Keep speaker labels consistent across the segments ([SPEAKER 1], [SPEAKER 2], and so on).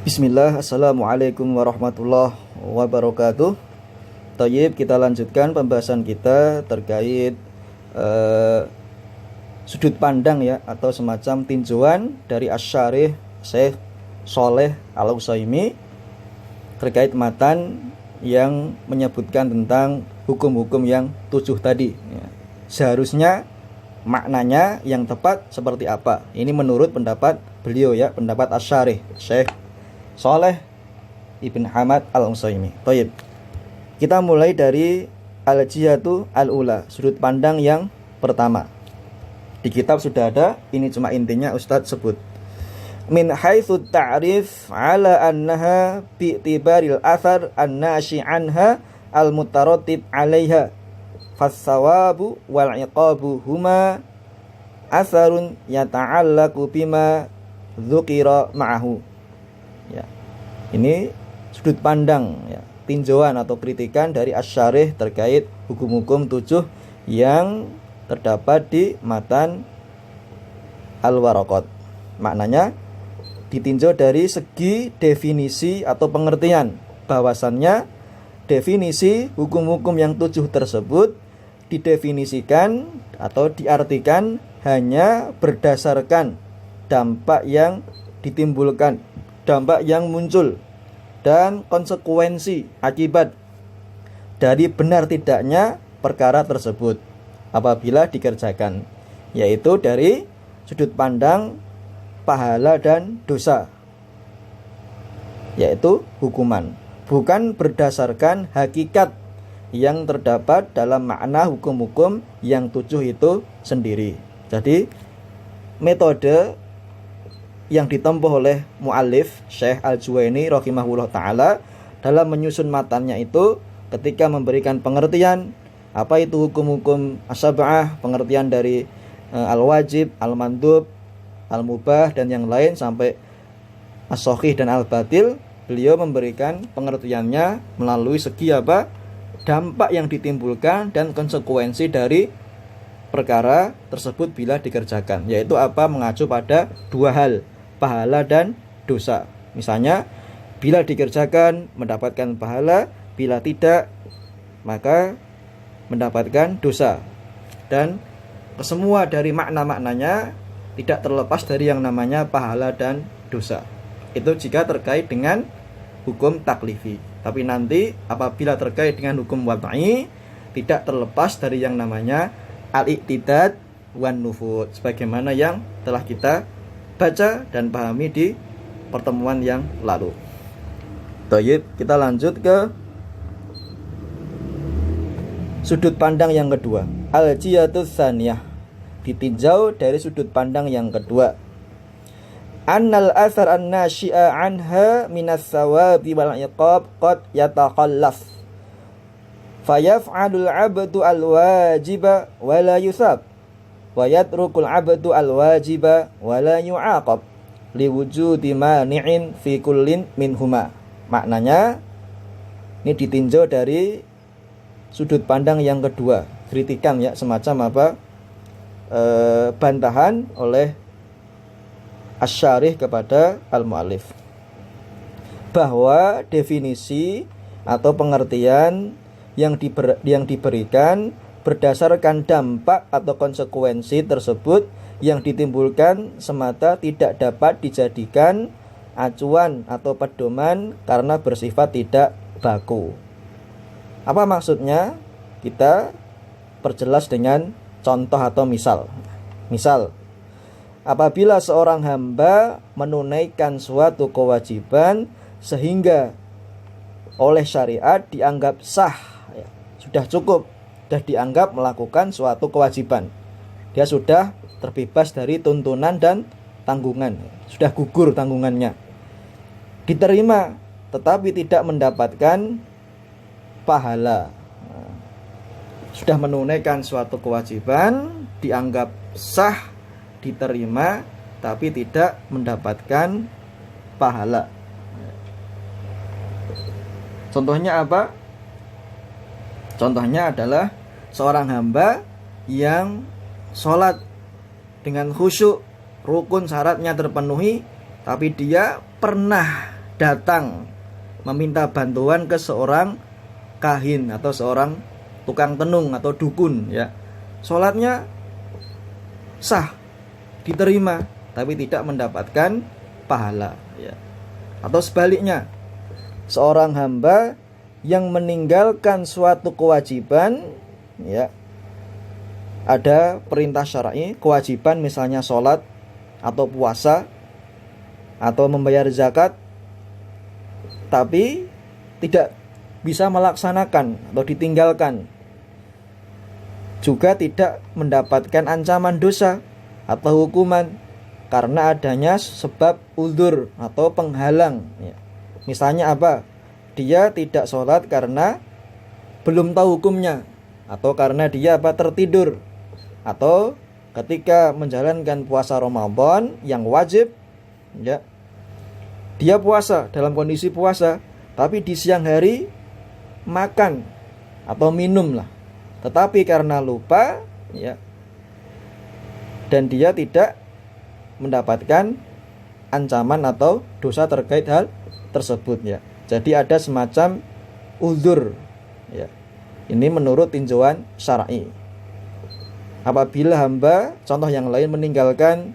[SPEAKER 1] Bismillah, Assalamualaikum warahmatullahi wabarakatuh. Tayyib, kita lanjutkan pembahasan kita terkait sudut pandang ya, atau semacam tinjauan dari Asy-Syarih Syekh Shalih Al-Utsaimin terkait matan yang menyebutkan tentang hukum-hukum yang 7 tadi ya. Seharusnya maknanya yang tepat seperti apa? Ini menurut pendapat beliau ya, pendapat Asy-Syarih Syekh Shalih Ibn Hamad Al-Utsaimin. Baik. Kita mulai dari al-jihatu al-ula, sudut pandang yang pertama. Di kitab sudah ada, ini cuma intinya Ustadz sebut. Min haitsu ta'rif ala annaha bi'tibaril athar an-nashi anha al-mutaratib 'alaiha fas-sawabu wal 'iqabu huma atharun yata'allaqu bima dzukira ma'ahu. Ya. Ini sudut pandang ya, tinjauan atau kritikan dari Asy-Syarih terkait hukum-hukum 7 yang terdapat di matan Al-Waraqat. Maknanya ditinjau dari segi definisi atau pengertian, bahwasannya definisi hukum-hukum yang 7 tersebut didefinisikan atau diartikan hanya berdasarkan dampak yang ditimbulkan, dampak yang muncul, dan konsekuensi akibat dari benar tidaknya perkara tersebut apabila dikerjakan, yaitu dari sudut pandang pahala dan dosa, yaitu hukuman, bukan berdasarkan hakikat yang terdapat dalam makna hukum-hukum yang 7 itu sendiri. Jadi metode yang ditempuh oleh muallif Syekh Al-Juwaini rahimahullah ta'ala dalam menyusun matannya itu, ketika memberikan pengertian apa itu hukum-hukum as-sab'ah, pengertian dari al-wajib, al-mandub, al-mubah, dan yang lain sampai as-shahih dan al-batil, beliau memberikan pengertiannya melalui segi apa? Dampak yang ditimbulkan dan konsekuensi dari perkara tersebut bila dikerjakan, yaitu apa? Mengacu pada 2 hal, pahala dan dosa. Misalnya, bila dikerjakan mendapatkan pahala, bila tidak maka mendapatkan dosa. Dan kesemua dari makna-maknanya tidak terlepas dari yang namanya pahala dan dosa. Itu jika terkait dengan hukum taklifi. Tapi nanti apabila terkait dengan hukum wad'i, tidak terlepas dari yang namanya al-iqtidad wan nufud, sebagaimana yang telah kita baca dan pahami di pertemuan yang lalu. Baik, kita lanjut ke sudut pandang yang kedua, al-jihatus tsaniyah, ditinjau dari sudut pandang yang kedua. Annal athar an-nashi'a anha minas sawabi wal iqab qad yatakhallaf fayaf'alul 'abdu al-wajiba wa la yusab wa yatrukul 'abdu al-wajiba wa la yu'aqab liwujudi mani'in fi kullin minhuma. Maknanya ini ditinjau dari sudut pandang yang kedua, kritikan ya, semacam apa? Bantahan oleh Asy-Syarih kepada al-mu'allif, bahwa definisi atau pengertian yang diberikan berdasarkan dampak atau konsekuensi tersebut yang ditimbulkan semata tidak dapat dijadikan acuan atau pedoman karena bersifat tidak baku. Apa maksudnya? Kita perjelas dengan contoh atau misal. Misal, apabila seorang hamba menunaikan suatu kewajiban sehingga oleh syariat dianggap sah, ya, sudah cukup, sudah dianggap melakukan suatu kewajiban, dia sudah terbebas dari tuntunan dan tanggungan, sudah gugur tanggungannya, diterima, tetapi tidak mendapatkan pahala. Sudah menunaikan suatu kewajiban, dianggap sah, diterima, tapi tidak mendapatkan pahala. Contohnya apa? Contohnya adalah seorang hamba yang sholat dengan khusyuk, rukun syaratnya terpenuhi, tapi dia pernah datang meminta bantuan ke seorang kahin atau seorang tukang tenung atau dukun, ya, sholatnya sah, diterima, tapi tidak mendapatkan pahala, ya. Atau sebaliknya, seorang hamba yang meninggalkan suatu kewajiban, ya, ada perintah syar'i, kewajiban misalnya sholat atau puasa atau membayar zakat, tapi tidak bisa melaksanakan atau ditinggalkan, juga tidak mendapatkan ancaman dosa atau hukuman karena adanya sebab uzur atau penghalang, ya. Misalnya apa? Dia tidak sholat karena belum tahu hukumnya, atau karena dia tertidur, atau ketika menjalankan puasa Ramadan yang wajib, ya, dia puasa dalam kondisi puasa, tapi di siang hari makan atau minum lah, tetapi karena lupa, ya, dan dia tidak mendapatkan ancaman atau dosa terkait hal tersebut, ya. Jadi ada semacam uzur, ya. Ini menurut tinjauan syar'i. Apabila hamba, contoh yang lain, meninggalkan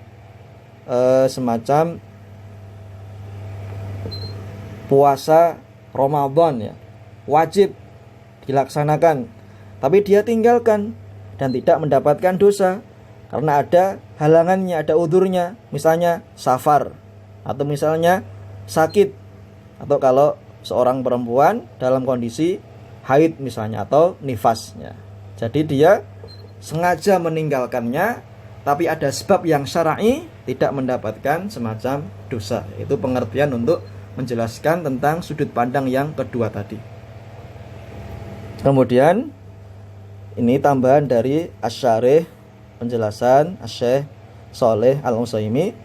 [SPEAKER 1] semacam puasa Ramadan, ya, wajib dilaksanakan, tapi dia tinggalkan dan tidak mendapatkan dosa karena ada halangannya, ada udurnya, misalnya safar, atau misalnya sakit, atau kalau seorang perempuan dalam kondisi haid misalnya, atau nifasnya. Jadi dia sengaja meninggalkannya, tapi ada sebab yang syar'i, tidak mendapatkan semacam dosa. Itu pengertian untuk menjelaskan tentang sudut pandang yang kedua tadi. Kemudian ini tambahan dari Asy-Syarih, penjelasan Asy-Syaikh Shalih Al-Utsaimin.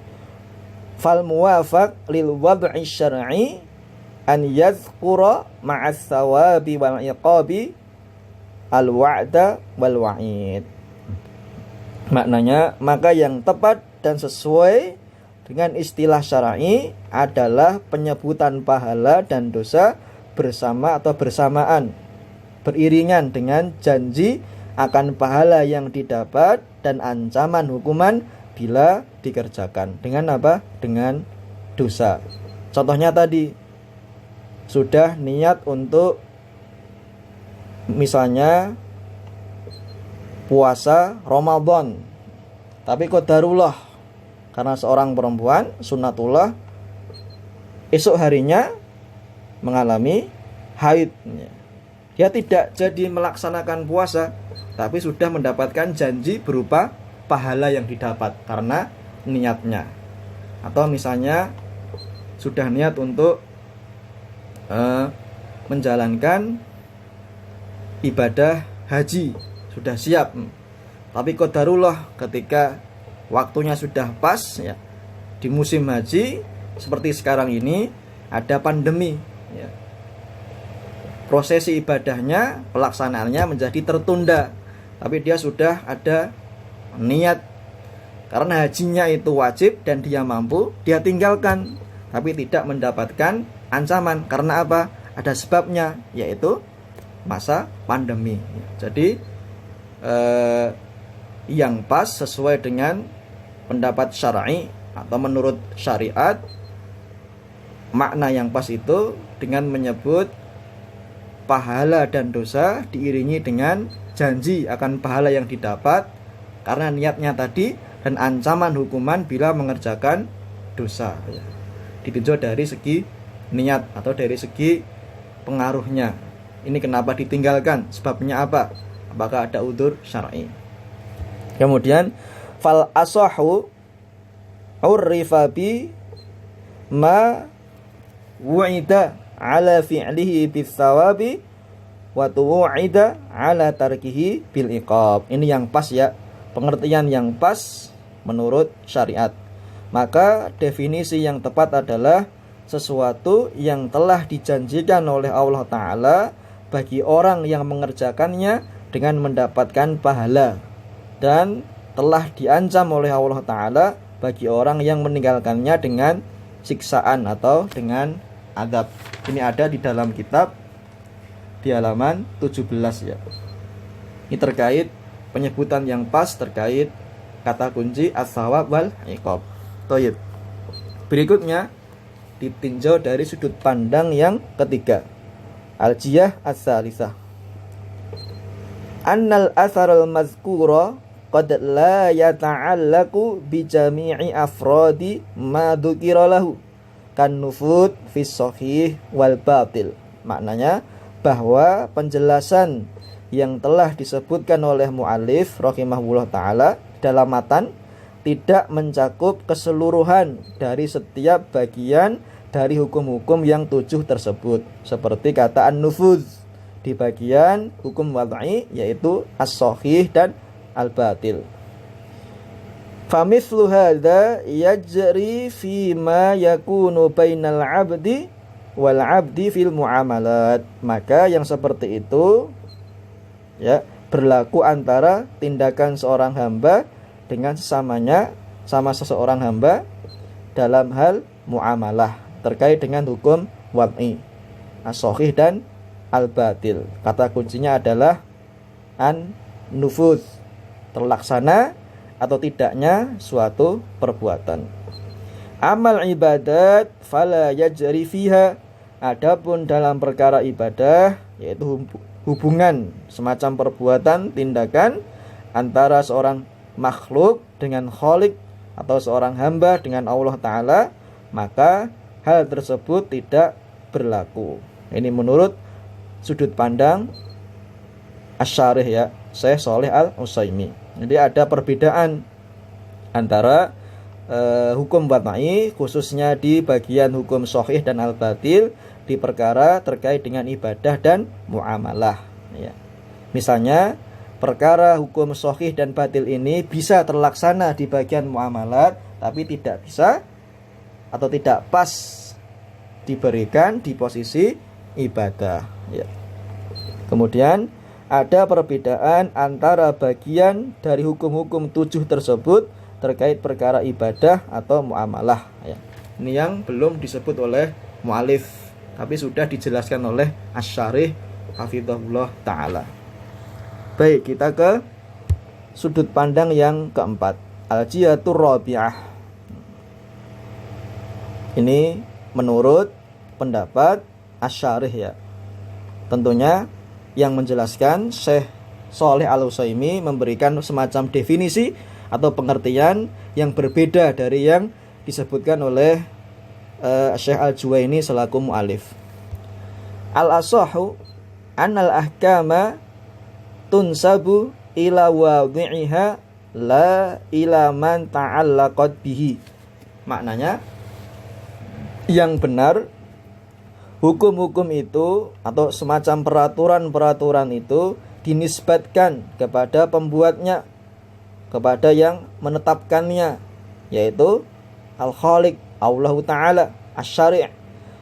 [SPEAKER 1] Fal muwafaq lil wad'i syar'i an yadhkura ma'as thawabi wal iqabi al wa'da wal wa'id. Maknanya, maka yang tepat dan sesuai dengan istilah syar'i adalah penyebutan pahala dan dosa bersama atau bersamaan, beriringan dengan janji akan pahala yang didapat dan ancaman hukuman bila dikerjakan. Dengan apa? Dengan dosa. Contohnya tadi, sudah niat untuk misalnya puasa Ramadan, tapi qadarullah karena seorang perempuan sunatullah esok harinya mengalami haid, dia tidak jadi melaksanakan puasa, tapi sudah mendapatkan janji berupa pahala yang didapat karena niatnya. Atau misalnya sudah niat untuk menjalankan ibadah haji, sudah siap, tapi qadarullah ketika waktunya sudah pas, ya, di musim haji seperti sekarang ini ada pandemi, ya, prosesi ibadahnya, pelaksanaannya menjadi tertunda, tapi dia sudah ada niat karena hajinya itu wajib dan dia mampu, dia tinggalkan, tapi tidak mendapatkan ancaman karena apa? Ada sebabnya, yaitu masa pandemi. Jadi yang pas sesuai dengan pendapat syar'i atau menurut syariat, makna yang pas itu dengan menyebut pahala dan dosa diiringi dengan janji akan pahala yang didapat karena niatnya tadi, dan ancaman hukuman bila mengerjakan dosa, ya. Ditinjau dari segi niat atau dari segi pengaruhnya. Ini kenapa ditinggalkan, sebabnya apa, apakah ada udzur syar'i. Kemudian fal asahu urrifa bi ma wu'ida ala fi'lihi bis thawabi wa tu'ida ala tarkihi bil iqab. Ini yang pas, ya, pengertian yang pas menurut syariat. Maka definisi yang tepat adalah sesuatu yang telah dijanjikan oleh Allah Ta'ala bagi orang yang mengerjakannya dengan mendapatkan pahala, dan telah diancam oleh Allah Ta'ala bagi orang yang meninggalkannya dengan siksaan atau dengan adab. Ini ada di dalam kitab di halaman 17 ya. Ini terkait penyebutan yang pas terkait kata kunci as-shawab wal iqab. Toyib. Berikutnya ditinjau dari sudut pandang yang ketiga. Al-jiyah as-salisah. Annal asarul mazkura qad la yata'allaqu bi jami'i afradi ma dzukira lahu kan nufud fi shahih wal batil. Maknanya bahwa penjelasan yang telah disebutkan oleh mu'allif rahimahullah ta'ala dalam matan tidak mencakup keseluruhan dari setiap bagian dari hukum-hukum yang 7 tersebut, seperti kata an-nufuz di bagian hukum wad'i yaitu as-shahih dan al-batil. Famithlu hadza yajri fi ma yakunu bainal 'abdi wal 'abdi fil muamalat. Maka yang seperti itu ya berlaku antara tindakan seorang hamba dengan sesamanya, sama seseorang hamba dalam hal muamalah terkait dengan hukum wad'i, as-shahih dan al-batil. Kata kuncinya adalah an-nufuz, terlaksana atau tidaknya suatu perbuatan. Amal ibadat fala yajri fiha. Adapun dalam perkara ibadah, yaitu hubungan semacam perbuatan, tindakan antara seorang makhluk dengan khalik atau seorang hamba dengan Allah Ta'ala, maka hal tersebut tidak berlaku. Ini menurut sudut pandang Asy-Syarih ya, Syekh Shalih Al-Utsaimin. Jadi ada perbedaan antara hukum wad'i khususnya di bagian hukum shahih dan al-batil di perkara terkait dengan ibadah dan muamalah ya. Misalnya perkara hukum shahih dan batil ini bisa terlaksana di bagian muamalat, tapi tidak bisa atau tidak pas diberikan di posisi ibadah ya. Kemudian ada perbedaan antara bagian dari hukum-hukum 7 tersebut terkait perkara ibadah atau muamalah ya. Ini yang belum disebut oleh mu'alif, tapi sudah dijelaskan oleh Asy-Syarih hafizahullah ta'ala. Baik, kita ke sudut pandang yang keempat. Al-jihatur rabi'ah. Ini menurut pendapat Asy-Syarih ya. Tentunya yang menjelaskan Syekh Shalih Al-Utsaimin memberikan semacam definisi atau pengertian yang berbeda dari yang disebutkan oleh Syekh Al-Juwaini selaku mu'alif. Al-asahu annal ahkama tunsabu ila wadhi'iha la ila man ta'allaqat bihi. Maknanya yang benar, hukum-hukum itu atau semacam peraturan-peraturan itu dinisbatkan kepada pembuatnya, kepada yang menetapkannya, yaitu Al-Khaliq, Allah Ta'ala, Asy-Syari',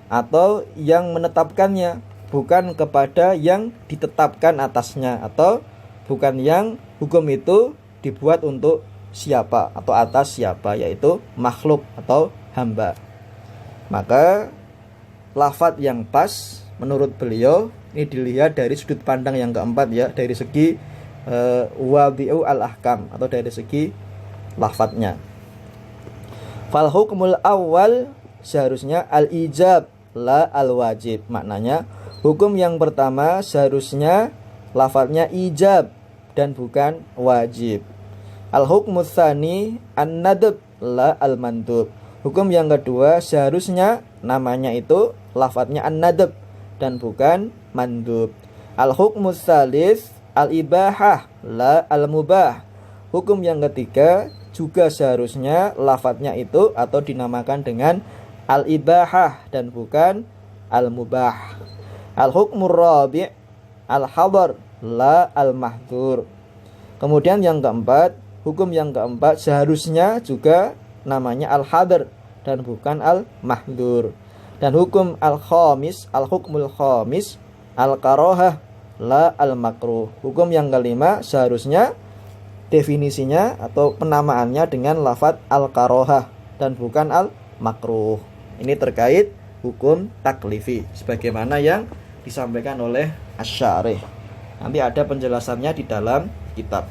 [SPEAKER 1] atau yang menetapkannya, bukan kepada yang ditetapkan atasnya, atau bukan yang hukum itu dibuat untuk siapa atau atas siapa, yaitu makhluk atau hamba. Maka lafadz yang pas menurut beliau ini dilihat dari sudut pandang yang keempat ya, dari segi wadhi'u al-ahkam atau dari segi lafadznya. Fal hukmul awal seharusnya al-ijab la al-wajib. Maknanya hukum yang pertama seharusnya lafadznya ijab dan bukan wajib. Al-hukmus tsani an-nadb la al-mandub. Hukum yang kedua seharusnya namanya itu lafadznya an-nadb dan bukan mandub. Al-hukmus tsalis al-ibahah la al-mubah. Hukum yang ketiga juga seharusnya lafadznya itu atau dinamakan dengan al-ibahah dan bukan al-mubah. Al-hukmur rabi' al-hadar la al-mahdzur. Kemudian yang keempat, hukum yang keempat seharusnya juga namanya al-hadar dan bukan al-mahdzur. Dan hukum al-khamis, al-hukmul khamis al-karahah la al-makruh. Hukum yang kelima seharusnya definisinya atau penamaannya dengan lafadz al-karahah dan bukan al-makruh. Ini terkait hukum taklifi sebagaimana yang disampaikan oleh Asy-Syarih. Nanti ada penjelasannya di dalam kitab.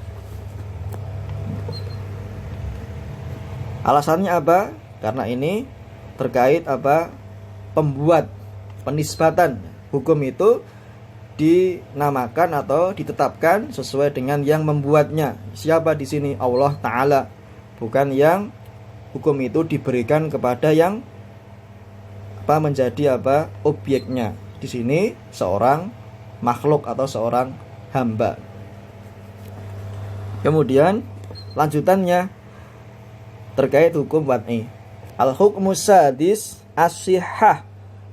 [SPEAKER 1] Alasannya apa? Karena ini terkait pembuat penisbatan hukum itu dinamakan atau ditetapkan sesuai dengan yang membuatnya. Siapa di sini? Allah Ta'ala. Bukan yang hukum itu diberikan kepada yang menjadi objeknya. Di sini seorang makhluk atau seorang hamba. Kemudian lanjutannya terkait hukum wad'i. Al-hukmus sadis as-sihhah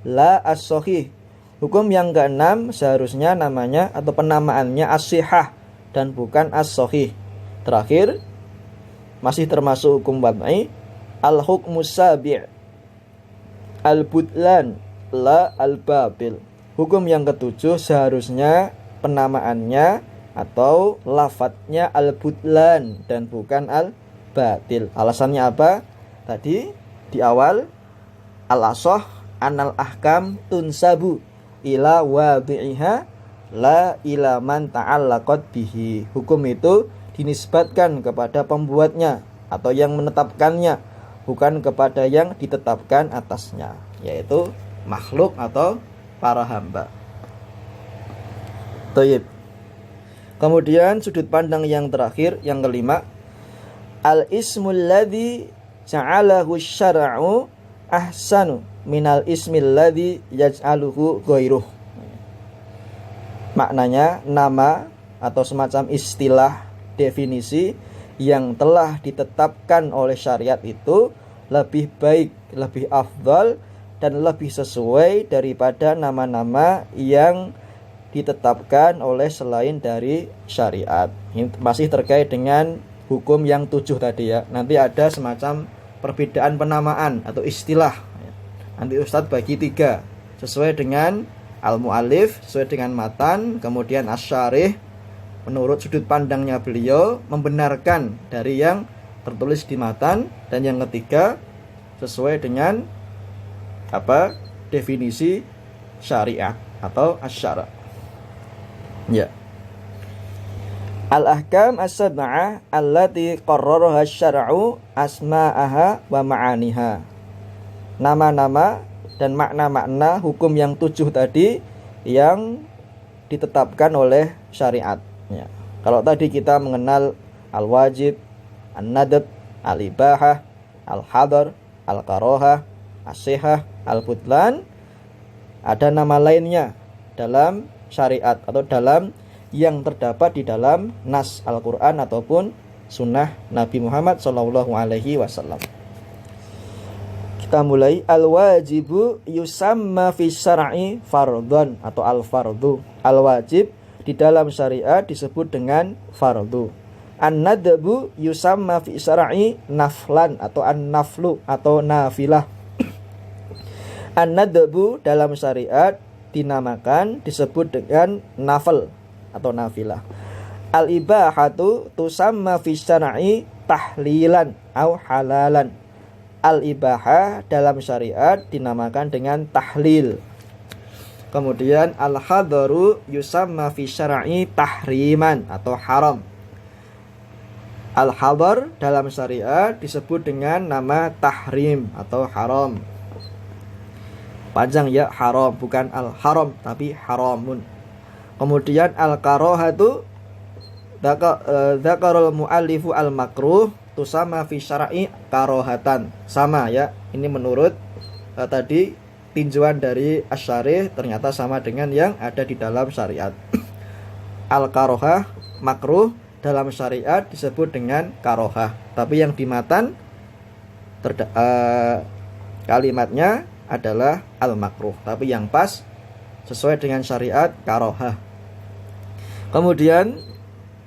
[SPEAKER 1] la as-sahih. Hukum yang keenam seharusnya namanya atau penamaannya as-sihhah dan bukan as-sahih. Terakhir masih termasuk hukum wad'i, al-hukmus sabi' al-butlan la al-babil. Hukum yang ketujuh seharusnya penamaannya atau lafadznya al-butlan dan bukan al-batil. Alasannya apa? Tadi di awal al-asah anal ahkam tunsabu ila wadi'iha la ila man ta'allaqat bihi. Hukum itu dinisbatkan kepada pembuatnya atau yang menetapkannya, bukan kepada yang ditetapkan atasnya, yaitu makhluk atau para hamba. Taib. Kemudian sudut pandang yang terakhir, yang kelima, al-ismul ladzi ja'alahu syara'u ahsanu minal ismil ladzi yaj'aluhu ghairuh. Maknanya nama atau semacam istilah definisi yang telah ditetapkan oleh syariat itu lebih baik, lebih afdal dan lebih sesuai daripada nama-nama yang ditetapkan oleh selain dari syariat. Ini masih terkait dengan hukum yang 7 tadi ya. Nanti ada semacam perbedaan penamaan atau istilah. Nanti Ustadz bagi 3 sesuai dengan al-mu'allif, sesuai dengan matan, kemudian asy-syarih menurut sudut pandangnya beliau membenarkan dari yang tertulis di matan, dan yang ketiga sesuai dengan definisi syariah atau asy-syara'. Ya. Al-ahkam as-sab'ah allati qarraraha asy-syar'u asma'aha wa ma'aniha. Nama-nama dan makna-makna hukum yang 7 tadi yang ditetapkan oleh syariat. Ya. Kalau tadi kita mengenal al-wajib, an-nadab, al-ibahah, al-hadar, al-karohah, as-sihah, al-butlan, ada nama lainnya dalam syariat atau dalam yang terdapat di dalam nas Al-Quran ataupun sunnah Nabi Muhammad SAW. Kita mulai. Al-wajibu yusamma fi syar'i fardhon atau al-fardhu. Al-wajib di dalam syariat disebut dengan fardu. An-nadbu yusamma fi syar'i naflan atau an-naflu atau nafilah. An-nadbu dalam syariat dinamakan disebut dengan nafal atau nafilah. Al-ibahatu tusamma fi syar'i tahlilan atau halalan. Al-ibahah dalam syariat dinamakan dengan tahlil. Kemudian al-hadaru yusamma fi syar'i tahriman atau haram. Al-hadar dalam syariat disebut dengan nama tahrim atau haram. Panjang ya, haram, bukan al-haram tapi haramun. Kemudian al-karohatu dzakarul mu'allifu al-makruh tusamma fi syar'i karohatan. Sama ya, ini menurut tadi tinjauan dari asy-syarih ternyata sama dengan yang ada di dalam syariat. Al-karohah makruh dalam syariat disebut dengan karohah, tapi yang di matan kalimatnya adalah al-makruh, tapi yang pas sesuai dengan syariat karohah. Kemudian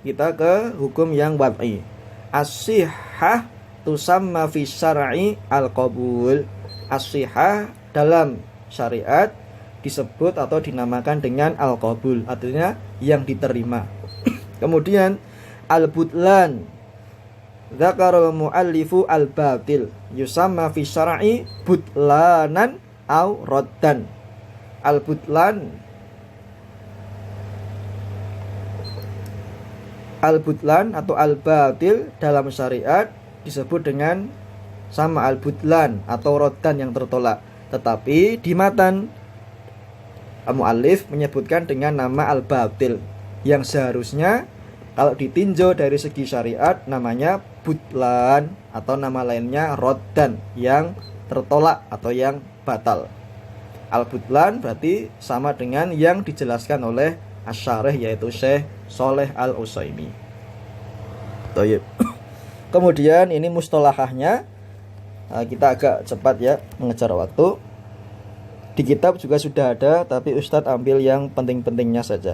[SPEAKER 1] kita ke hukum yang wad'i. As-sihhah tusamma fi syar'i al-qabul. As-sihhah dalam syariat disebut atau dinamakan dengan al-qabul, artinya yang diterima. Kemudian al-butlan dzakarul muallifu al-batil yusamma fi syar'i butlanan au raddan. Al-butlan atau al-batil dalam syariat disebut dengan sama al-butlan atau raddan yang tertolak. Tetapi di matan mu'allif menyebutkan dengan nama al-batil yang seharusnya kalau ditinjau dari segi syariat namanya butlan atau nama lainnya raddan yang tertolak atau yang batal. Al-butlan berarti sama dengan yang dijelaskan oleh asy-syarih yaitu Syekh Shalih Al-Utsaimin. Baik. Kemudian ini mustalahahnya. Kita agak cepat ya mengejar waktu. Di kitab juga sudah ada, tapi Ustadz ambil yang penting-pentingnya saja.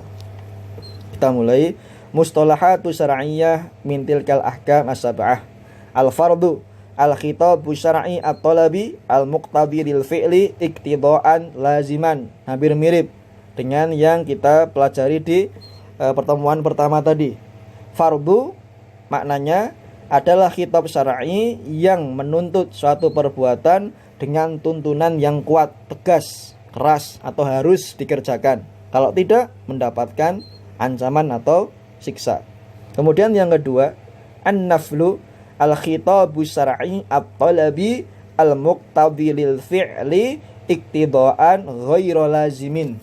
[SPEAKER 1] Kita mulai. Mustalahatu syar'iyyah min tilkal ahkam as-sab'ah. Al-fardu, al-khitabu syar'i at-talabi, al-muqtadi lil fi'li iktidaan laziman. Hampir mirip dengan yang kita pelajari di pertemuan pertama tadi. Fardu maknanya adalah khitab syar'i yang menuntut suatu perbuatan dengan tuntunan yang kuat, tegas, keras atau harus dikerjakan. Kalau tidak mendapatkan ancaman atau siksa. Kemudian yang kedua, an-naflu al-khitabu syar'i at-talabi al-muqtadi lil fi'li iktidaan ghairu lazimin.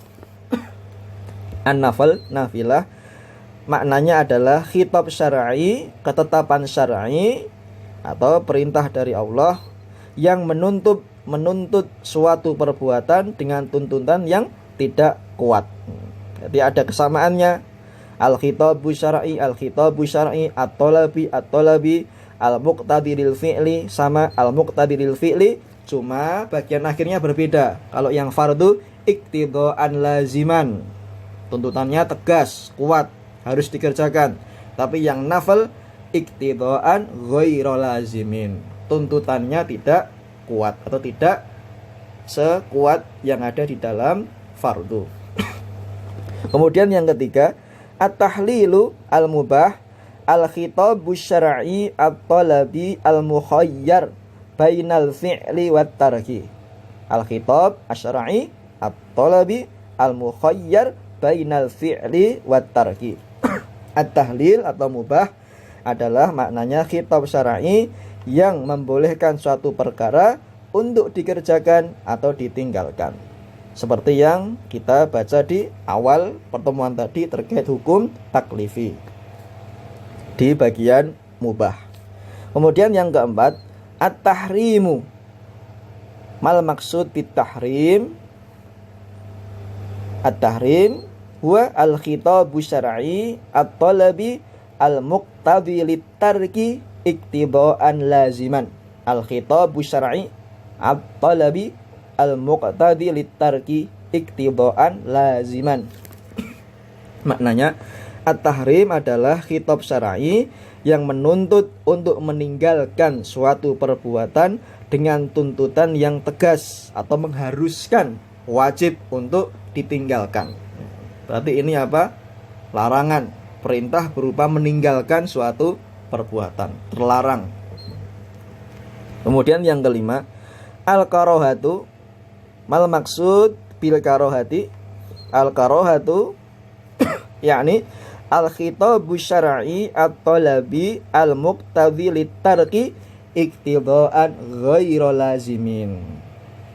[SPEAKER 1] An-nafl, nafilah, maknanya adalah khitab syar'i, ketetapan syar'i atau perintah dari Allah yang menuntut suatu perbuatan dengan tuntutan yang tidak kuat. Jadi ada kesamaannya. Al-khitabu syar'i at-talabi al-muqtadi lil fi'li sama al-muqtadi lil fi'li, cuma bagian akhirnya berbeda. Kalau yang fardu iktidaan laziman, tuntutannya tegas, kuat, harus dikerjakan. Tapi yang nafal iktidaan ghairu lazimin, tuntutannya tidak kuat atau tidak sekuat yang ada di dalam fardu. Kemudian yang ketiga, at-tahlilu al-mubah al-khitabu syar'i at-talabi al-mukhayyar bainal fi'li wat tarki. Al-khitab asy-syar'i at-talabi al-mukhayyar bainal fi'li wat tarki. At-tahlil atau mubah adalah maknanya khitab syar'i yang membolehkan suatu perkara untuk dikerjakan atau ditinggalkan. Seperti yang kita baca di awal pertemuan tadi terkait hukum taklifi di bagian mubah. Kemudian yang keempat, at-tahrimu. Mal maksud bit tahrim? At-tahrim huwa al-khitabu syar'i at-talabi al-muqtadi lit-tarki iktidaan laziman. Al-khitabu syar'i at-talabi al-muqtadi lit-tarki iktidaan laziman. Maknanya at-tahrim adalah khitab syar'i yang menuntut untuk meninggalkan suatu perbuatan dengan tuntutan yang tegas atau mengharuskan, wajib untuk ditinggalkan. Berarti ini apa? Larangan, perintah berupa meninggalkan suatu perbuatan, terlarang. Kemudian yang kelima, al-karohatu. Mal maksud bil karohati, al-karohatu yakni al-khitabu syar'i at-talabi al-muqtadi lit-tarki iktidaan ghairu lazimin.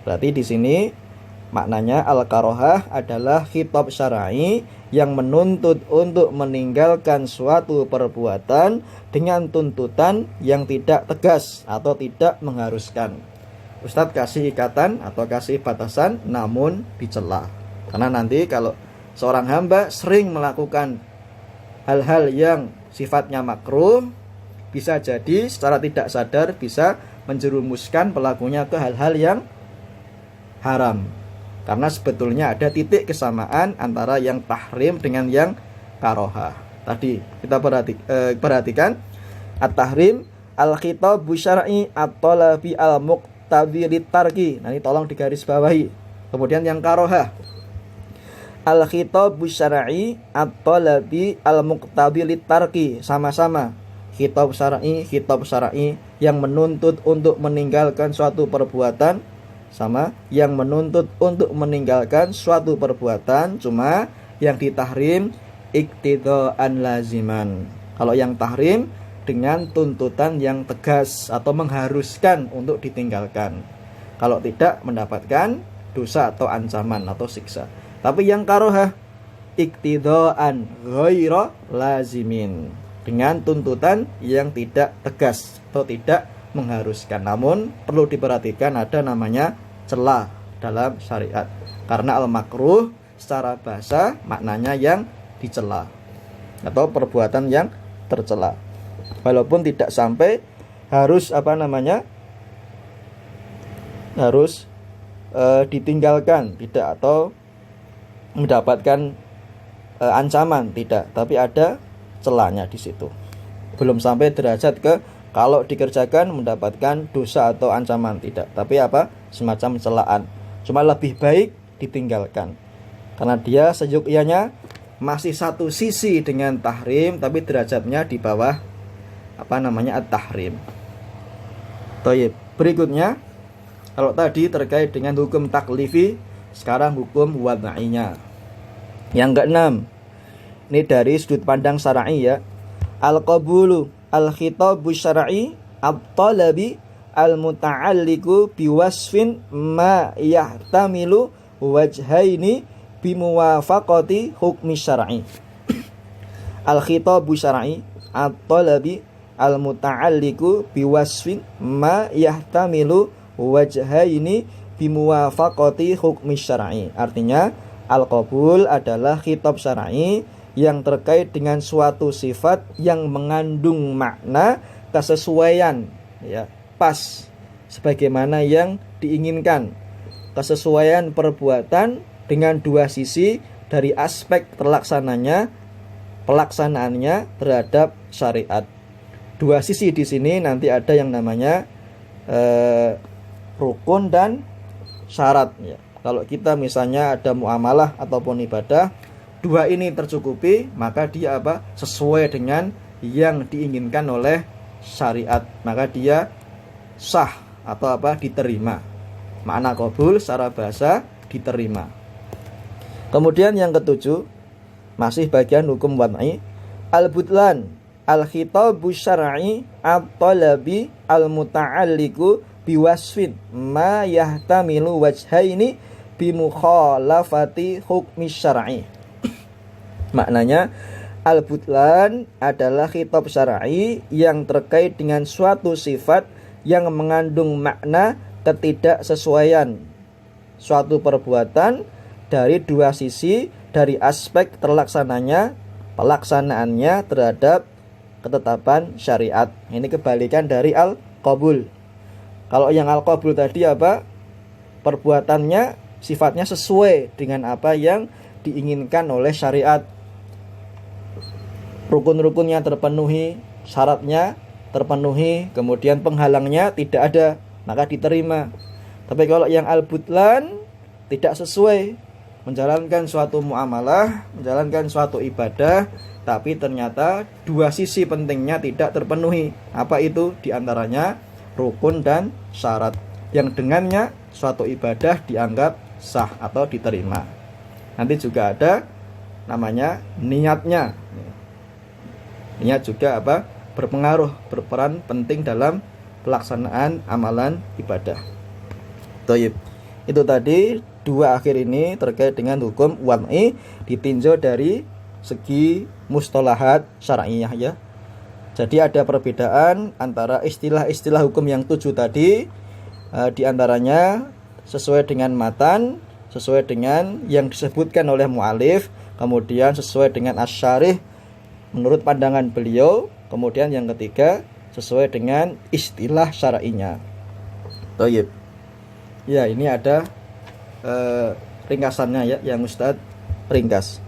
[SPEAKER 1] Berarti di sini maknanya al-karohah adalah khitab syar'i yang menuntut untuk meninggalkan suatu perbuatan dengan tuntutan yang tidak tegas atau tidak mengharuskan. Ustadz kasih ikatan atau kasih batasan namun dicela. Karena nanti kalau seorang hamba sering melakukan hal-hal yang sifatnya makruh, bisa jadi secara tidak sadar bisa menjerumuskan pelakunya ke hal-hal yang haram. Karena sebetulnya ada titik kesamaan antara yang tahrim dengan yang karohah. Tadi kita perhatikan at-tahrim al-khitabu syar'i at-talabi al-muqtadi lit-tarki. Nah, ini tolong digaris bawahi. Kemudian yang karohah al-khitabu syar'i at-talabi al-muqtadi lit-tarki. Sama-sama khitab syar'i yang menuntut untuk meninggalkan suatu perbuatan sama yang menuntut untuk meninggalkan suatu perbuatan, cuma yang ditahrim iktidaan laziman. Kalau yang tahrim dengan tuntutan yang tegas atau mengharuskan untuk ditinggalkan. Kalau tidak mendapatkan dosa atau ancaman atau siksa. Tapi yang karohah iktidaan ghaira lazimin, dengan tuntutan yang tidak tegas atau tidak mengharuskan. Namun perlu diperhatikan ada namanya celah dalam syariat. Karena al-makruh secara bahasa maknanya yang dicela atau perbuatan yang tercela. Walaupun tidak sampai harus harus ditinggalkan, tidak, atau mendapatkan ancaman, tidak, tapi ada celahnya di situ. Belum sampai derajat ke kalau dikerjakan mendapatkan dosa atau ancaman, tidak, tapi semacam celaan. Cuma lebih baik ditinggalkan karena dia seyogyanya masih satu sisi dengan tahrim, tapi derajatnya di bawah at-tahrim. Baik, berikutnya kalau tadi terkait dengan hukum taklifi, sekarang hukum wad'inya. Yang keenam, ini dari sudut pandang syar'i ya. Al-qabulu al-khitabu syar'i at-talabi al-muta'alliqu biwasfin ma yahtamilu wajhaini bimuwafaqati hukmi syar'i. Al-khitabu syar'i at-talabi al-muta'alliqu biwasfin ma yahtamilu wajhaini bimuwafaqati hukmi syar'i. Artinya al-qabul adalah khitab syar'i yang terkait dengan suatu sifat yang mengandung makna kesesuaian, ya, pas sebagaimana yang diinginkan, kesesuaian perbuatan dengan dua sisi dari aspek pelaksanaannya terhadap syariat. Dua sisi di sini nanti ada yang namanya rukun dan syarat, ya. Kalau kita misalnya ada muamalah ataupun ibadah, dua ini tercukupi, maka dia sesuai dengan yang diinginkan oleh syariat, maka dia sah atau diterima. Makna qabul secara bahasa diterima. Kemudian yang ketujuh, masih bagian hukum wad'i, al-butlan al-khitabu syar'i at-talabi al-muta'alliqu biwasfin ma yahtamilu wajhaini bimukhalafati hukmi syar'i. Maknanya al-butlan adalah khitab syar'i yang terkait dengan suatu sifat yang mengandung makna ketidaksesuaian suatu perbuatan dari dua sisi dari aspek pelaksanaannya terhadap ketetapan syariat. Ini kebalikan dari al-qabul. Kalau yang al-qabul tadi perbuatannya sifatnya sesuai dengan apa yang diinginkan oleh syariat. Rukun-rukunnya terpenuhi, syaratnya terpenuhi, kemudian penghalangnya tidak ada, maka diterima. Tapi kalau yang al-butlan tidak sesuai, menjalankan suatu muamalah, menjalankan suatu ibadah, tapi ternyata dua sisi pentingnya tidak terpenuhi. Apa itu? Di antaranya rukun dan syarat, yang dengannya suatu ibadah dianggap sah atau diterima. Nanti juga ada namanya niatnya. Niat juga berpengaruh, berperan penting dalam pelaksanaan amalan ibadah. Thayyib. Itu tadi dua akhir ini terkait dengan hukum wad'i ditinjau dari segi mustalahat syar'iyah, ya. Jadi ada perbedaan antara istilah-istilah hukum yang 7 tadi, di antaranya sesuai dengan matan, sesuai dengan yang disebutkan oleh mu'alif, kemudian sesuai dengan asyarih menurut pandangan beliau, kemudian yang ketiga sesuai dengan istilah syar'inya. Thayyib. Ya, ini ada ringkasannya ya, yang Ustadz ringkas.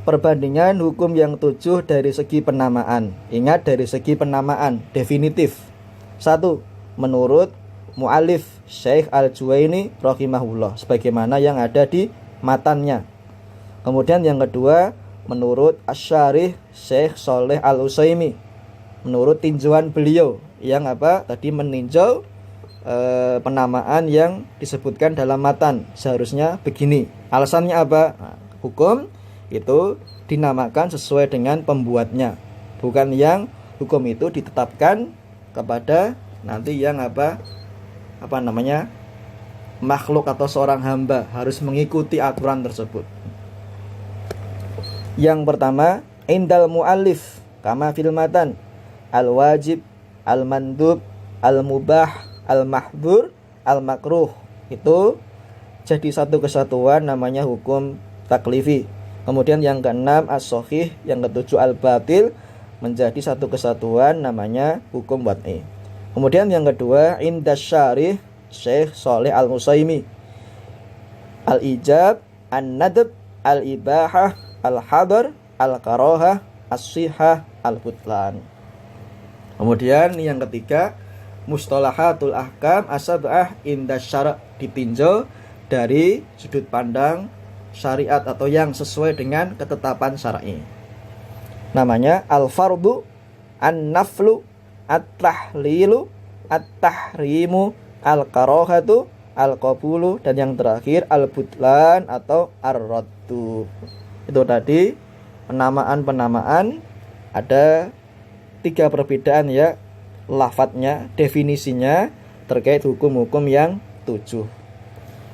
[SPEAKER 1] Perbandingan hukum yang 7 dari segi penamaan. Ingat, dari segi penamaan definitif. 1. Menurut mu'alif Syekh Al-Juwaini rahimahullah, sebagaimana yang ada di matannya. Kemudian yang kedua, menurut asyarih Syekh Shalih Al-Utsaimin, menurut tinjauan beliau yang tadi meninjau penamaan yang disebutkan dalam matan. Seharusnya begini. Alasannya apa? Nah, hukum itu dinamakan sesuai dengan pembuatnya, bukan yang hukum itu ditetapkan kepada nanti yang makhluk atau seorang hamba harus mengikuti aturan tersebut. Yang pertama, indal muallif kama fil matan al-wajib, al-mandub, al-mubah, al-mahdhur, al-makruh. Itu jadi satu kesatuan namanya hukum taklifi. Kemudian yang keenam as-shahih, yang ketujuh al-batil menjadi satu kesatuan namanya hukum wad'i. Kemudian yang kedua indas syarih Syekh Shalih Al-Utsaimin al-ijab, an-nadb, al-ibahah, al-hadar, al-karahah, as-sihah, al-butlan. Kemudian yang ketiga mustalahatul ahkam as-sab'ah indas syara', ditinjau dari sudut pandang syariat atau yang sesuai dengan ketetapan syar'i. Namanya al-fardu, an-naflu, at-tahlilu, at-tahrimu, al-karahatu, al-qabulu, dan yang terakhir al-butlan atau ar-raddu. Itu tadi penamaan ada 3 perbedaan ya, lafadznya, definisinya terkait hukum-hukum yang 7.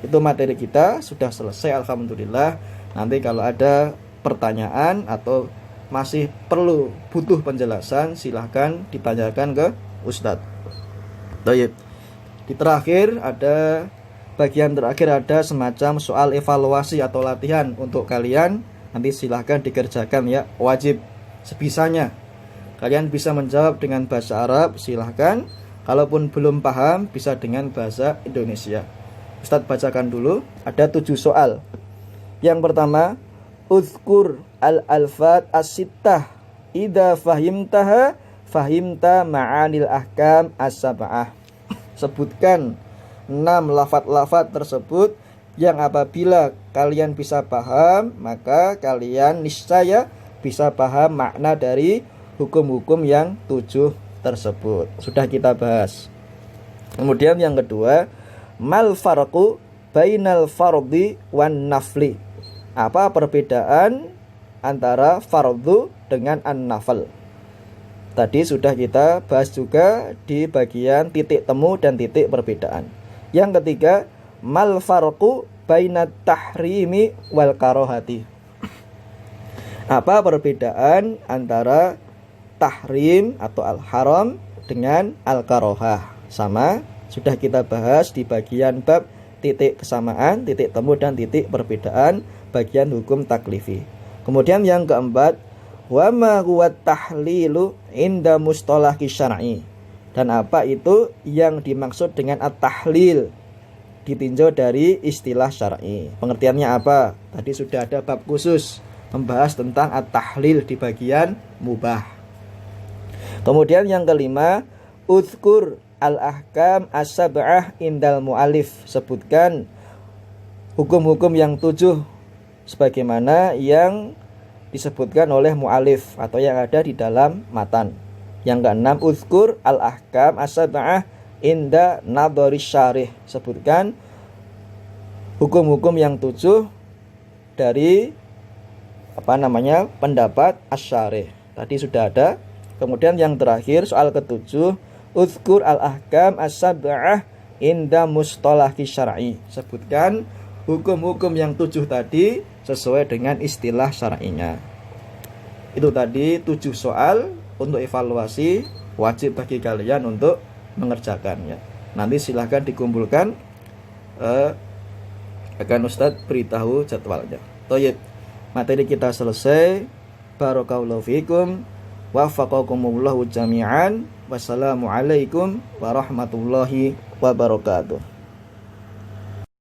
[SPEAKER 1] Itu materi kita sudah selesai, alhamdulillah. Nanti kalau ada pertanyaan atau masih butuh penjelasan, silahkan ditanyakan ke Ustadz. Baik. Di bagian terakhir ada semacam soal evaluasi atau latihan untuk kalian. Nanti silahkan dikerjakan ya, wajib sebisanya. Kalian bisa menjawab dengan bahasa Arab, silahkan. Kalaupun belum paham, bisa dengan bahasa Indonesia. Ustadz bacakan dulu, ada 7 soal. Yang pertama, uzkur al-alfat as-sittah idza fahimtaha fahimta ma'anil ahkam as-sab'ah. Sebutkan 6 lafaz-lafaz tersebut yang apabila kalian bisa paham, maka kalian niscaya bisa paham makna dari hukum-hukum yang 7 tersebut. Sudah kita bahas. Kemudian yang kedua, mal farqu bainal fardhi wan nafli. Apa perbedaan antara fardu dengan an-nafl? Tadi sudah kita bahas juga di bagian titik temu dan titik perbedaan. Yang ketiga, mal farqu bainat tahrimi wal karahati. Apa perbedaan antara tahrim atau al-haram dengan al-karahah? Sama, sudah kita bahas di bagian bab titik kesamaan, titik temu dan titik perbedaan bagian hukum taklifi. Kemudian yang keempat, wa ma huwa tahlilu inda mustalahi syar'i. Dan apa itu yang dimaksud dengan at-tahlil? Ditinjau dari istilah syar'i. Pengertiannya apa? Tadi sudah ada bab khusus membahas tentang at-tahlil di bagian mubah. Kemudian yang kelima, uzkur al-ahkam as-sab'ah indal mu'alif. Sebutkan hukum-hukum yang 7 sebagaimana yang disebutkan oleh mu'alif atau yang ada di dalam matan. Yang keenam, uzkur al-ahkam as-sab'ah inda nadhari syarih. Sebutkan hukum-hukum yang 7 dari pendapat asy-syarih. Tadi sudah ada. Kemudian yang terakhir, soal ke-7, uzkur al-ahkam as-sab'ah inda mustalahi syar'i. Sebutkan hukum-hukum yang 7 tadi sesuai dengan istilah syar'inya. Itu tadi 7 soal untuk evaluasi, wajib bagi kalian untuk mengerjakannya. Nanti silahkan dikumpulkan, akan Ustadz beritahu jadwalnya. Toyib, materi kita selesai. Barakallahu fikum, waffaqakumullahu jami'an. Wassalamualaikum warahmatullahi wabarakatuh.